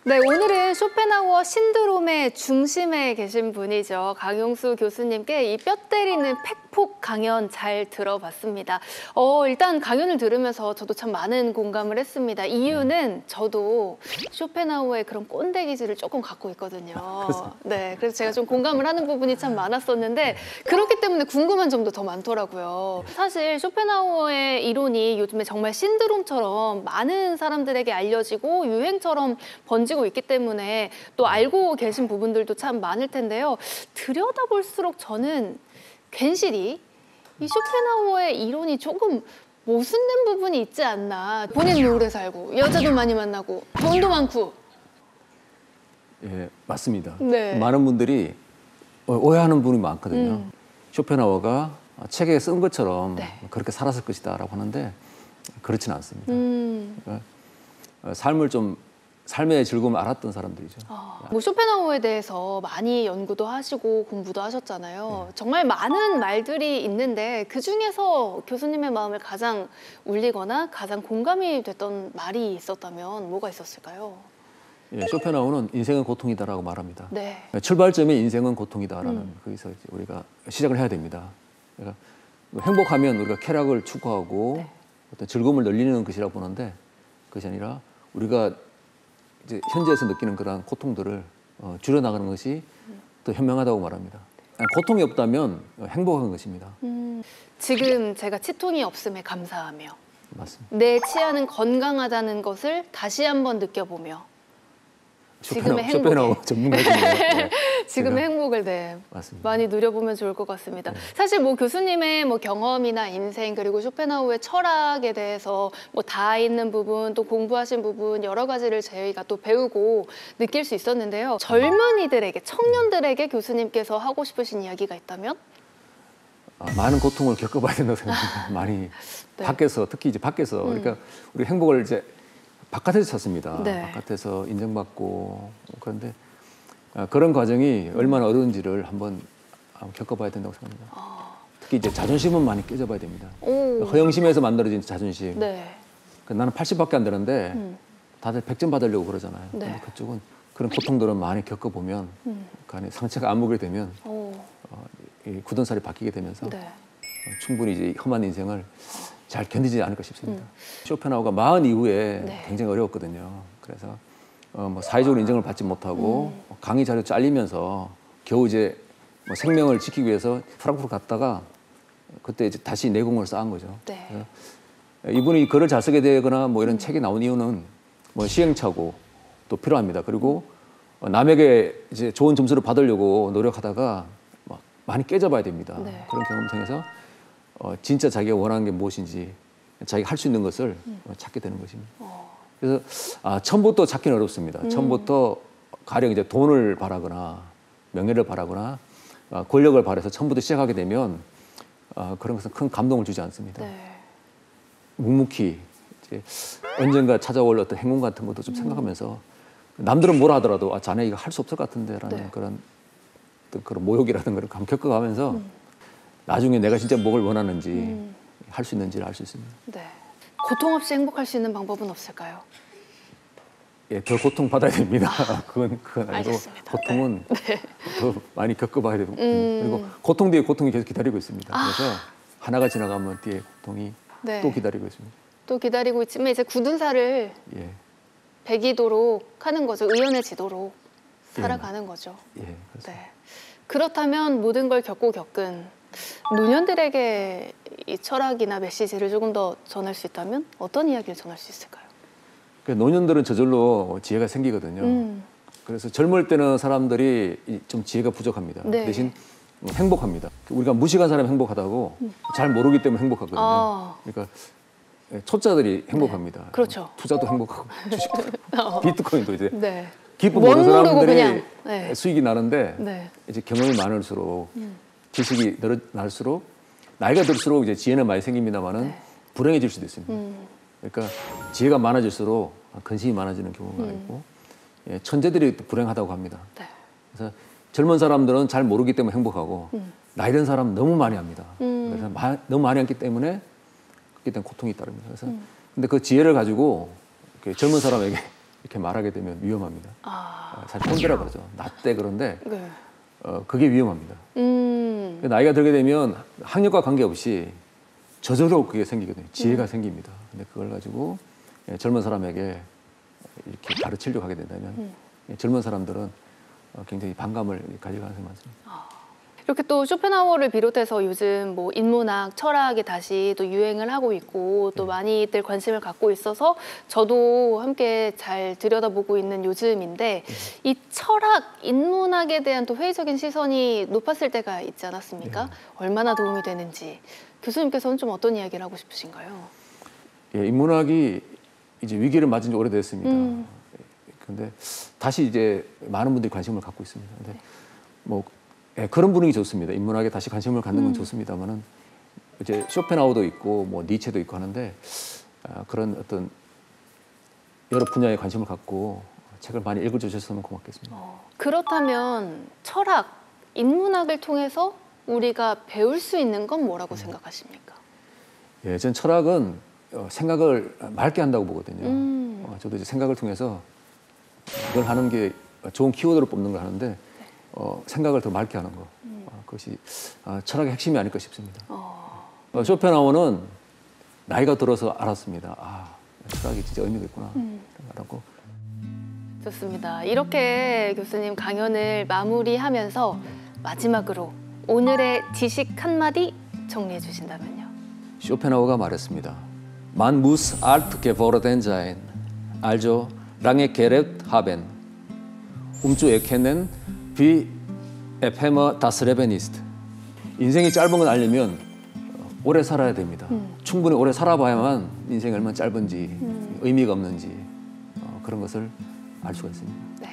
네, 오늘은 쇼펜하우어 신드롬의 중심에 계신 분이죠. 강용수 교수님께 이 뼈 때리는 팩폭 강연 잘 들어봤습니다. 일단 강연을 들으면서 저도 참 많은 공감을 했습니다. 이유는 저도 쇼펜하우어의 그런 꼰대 기질을 조금 갖고 있거든요. 네, 그래서 제가 좀 공감을 하는 부분이 참 많았었는데 그렇기 때문에 궁금한 점도 더 많더라고요. 사실 쇼펜하우어의 이론이 요즘에 정말 신드롬처럼 많은 사람들에게 알려지고 유행처럼 번지고 있기 때문에 또 알고 계신 부분들도 참 많을 텐데요. 들여다볼수록 저는 괜시리 이 쇼펜하우어의 이론이 조금 모순된 부분이 있지 않나. 본인은 오래 살고 여자도 많이 만나고 돈도 많고. 예, 맞습니다. 네. 많은 분들이 오해하는 분이 많거든요. 쇼펜하우어가 책에 쓴 것처럼 네. 그렇게 살았을 것이다 라고 하는데 그렇지는 않습니다. 그러니까 삶의 즐거움을 알았던 사람들이죠. 뭐 쇼펜하우어에 대해서 많이 연구도 하시고 공부도 하셨잖아요. 정말 많은 말들이 있는데 그중에서 교수님의 마음을 가장 울리거나 가장 공감이 됐던 말이 있었다면 뭐가 있었을까요? 예, 쇼펜하우어는 인생은 고통이다라고 말합니다. 네. 출발점이 인생은 고통이다라는 거기서 이제 우리가 시작을 해야 됩니다. 그러니까 행복하면 우리가 쾌락을 추구하고 어떤 즐거움을 늘리는 것이라고 보는데 그것이 아니라 우리가 이제 현재에서 느끼는 그러한 고통들을 줄여나가는 것이 더 현명하다고 말합니다. 고통이 없다면 행복한 것입니다. 지금 제가 치통이 없음에 감사하며 맞습니다. 내 치아는 건강하다는 것을 다시 한번 느껴보며 지금의 쇼펜하우어 전문가시네요. 네. 지금의 행복을 맞습니다. 많이 누려보면 좋을 것 같습니다. 사실 뭐 교수님의 뭐 경험이나 인생 그리고 쇼펜하우어의 철학에 대해서 뭐 다 있는 부분 또 공부하신 부분 여러 가지를 저희가 또 배우고 느낄 수 있었는데요. 젊은이들에게 청년들에게 교수님께서 하고 싶으신 이야기가 있다면? 많은 고통을 겪어봐야 된다고 생각합니다. 많이 밖에서 특히 이제 밖에서 그러니까 우리 행복을 이제 바깥에서 찾습니다. 네. 바깥에서 인정받고 그런데 그런 과정이 얼마나 어려운지를 한번 겪어봐야 된다고 생각합니다. 특히 이제 자존심은 많이 깨져봐야 됩니다. 허영심에서 만들어진 자존심. 네. 나는 80밖에 안 되는데 다들 100점 받으려고 그러잖아요. 네. 근데 그쪽은 그런 고통들은 많이 겪어보면 그 안에 상처가 안 묻게 되면 이 굳은 살이 바뀌게 되면서 충분히 이제 험한 인생을 잘 견디지 않을까 싶습니다. 쇼펜하우어가 마흔 이후에 굉장히 어려웠거든요. 그래서 뭐 사회적으로 인정을 받지 못하고 강의 자료 잘리면서 겨우 이제 뭐 생명을 지키기 위해서 프랑크푸르트 갔다가 그때 이제 다시 내공을 쌓은 거죠. 네. 이분이 글을 잘 쓰게 되거나 뭐 이런 책이 나온 이유는 뭐 시행착오 또 필요합니다. 그리고 남에게 이제 좋은 점수를 받으려고 노력하다가 막 많이 깨져봐야 됩니다. 그런 경험 통해서 진짜 자기가 원하는 게 무엇인지 자기가 할 수 있는 것을 찾게 되는 것입니다. 그래서 처음부터 찾기는 어렵습니다. 처음부터 가령 이제 돈을 바라거나 명예를 바라거나 권력을 바라서 처음부터 시작하게 되면 그런 것은 큰 감동을 주지 않습니다. 묵묵히 이제 언젠가 찾아올 어떤 행운 같은 것도 좀 생각하면서 남들은 뭐라 하더라도 자네 이거 할 수 없을 것 같은데라는 그런 모욕이라든가 그런 감 겪어가면서 나중에 내가 진짜 뭘 원하는지 할 수 있는지를 알 수 있습니다. 네. 고통 없이 행복할 수 있는 방법은 없을까요? 예, 더 고통 받아야 됩니다. 그건 아니고 알겠습니다. 고통은 더 많이 겪어봐야 되고 그리고 고통 뒤에 고통이 계속 기다리고 있습니다. 그래서 하나가 지나가면 뒤에 고통이 또 기다리고 있습니다. 또 기다리고 있지만 이제 굳은 살을 배기도록 하는 거죠. 의연해지도록 살아가는 거죠. 예, 그렇습니다. 그렇다면 모든 걸 겪은 노년들에게 이 철학이나 메시지를 조금 더 전할 수 있다면 어떤 이야기를 전할 수 있을까요? 노년들은 저절로 지혜가 생기거든요. 그래서 젊을 때는 사람들이 좀 지혜가 부족합니다. 대신 행복합니다. 우리가 무식한 사람이 행복하다고 잘 모르기 때문에 행복하거든요. 그러니까 초짜들이 행복합니다. 그렇죠. 투자도 행복하고 주식도 비트코인도 이제 기쁨 모르는 사람들이 수익이 나는데 이제 경험이 많을수록 지식이 날수록 나이가 들수록 이제 지혜는 많이 생깁니다만은 불행해질 수도 있습니다. 그러니까 지혜가 많아질수록 근심이 많아지는 경우가 있고 천재들이 불행하다고 합니다. 그래서 젊은 사람들은 잘 모르기 때문에 행복하고 나이 든 사람은 너무 많이 합니다. 그래서 너무 많이 했기 때문에 그때 고통이 따릅니다. 그래서 근데 그 지혜를 가지고 젊은 사람에게 이렇게 말하게 되면 위험합니다. 아, 사실 꼰대라 그러죠. 나때 그런데 네. 그게 위험합니다. 나이가 들게 되면 학력과 관계없이 저절로 그게 생기거든요. 지혜가 생깁니다. 근데 그걸 가지고 젊은 사람에게 이렇게 가르치려고 하게 된다면 젊은 사람들은 굉장히 반감을 가질 가능성이 많습니다. 이렇게 또 쇼펜하우어를 비롯해서 요즘 뭐 인문학, 철학이 다시 또 유행을 하고 있고 또 많이들 관심을 갖고 있어서 저도 함께 잘 들여다보고 있는 요즘인데 이 철학, 인문학에 대한 또 회의적인 시선이 높았을 때가 있지 않았습니까? 얼마나 도움이 되는지 교수님께서는 좀 어떤 이야기를 하고 싶으신가요? 예, 인문학이 이제 위기를 맞은 지 오래됐습니다. 근데 다시 이제 많은 분들이 관심을 갖고 있습니다. 근데 뭐 그런 분위기 좋습니다. 인문학에 다시 관심을 갖는 건 좋습니다만은 이제 쇼펜하우어도 있고 뭐 니체도 있고 하는데 그런 어떤 여러 분야에 관심을 갖고 책을 많이 읽어주셨으면 고맙겠습니다. 그렇다면 철학, 인문학을 통해서 우리가 배울 수 있는 건 뭐라고 생각하십니까? 예, 전 철학은 생각을 맑게 한다고 보거든요. 저도 이제 생각을 통해서 이걸 하는 게 좋은 키워드로 뽑는 걸 하는데 생각을 더 맑게 하는 거 그것이 철학의 핵심이 아닐까 싶습니다. 쇼펜하우어는 나이가 들어서 알았습니다. 철학이 진짜 의미가 있구나. 알았고. 좋습니다. 이렇게 교수님 강연을 마무리하면서 마지막으로 오늘의 지식 한마디 정리해 주신다면요. 쇼펜하우어가 말했습니다. Man muss alt geworden sein. Also lange gelebt haben. zu erkennen, wie ephemer das Leben ist. 인생이 짧은 건 알려면 오래 살아야 됩니다. 충분히 오래 살아봐야만 인생이 얼마나 짧은지 의미가 없는지 그런 것을 알 수가 있습니다. 네.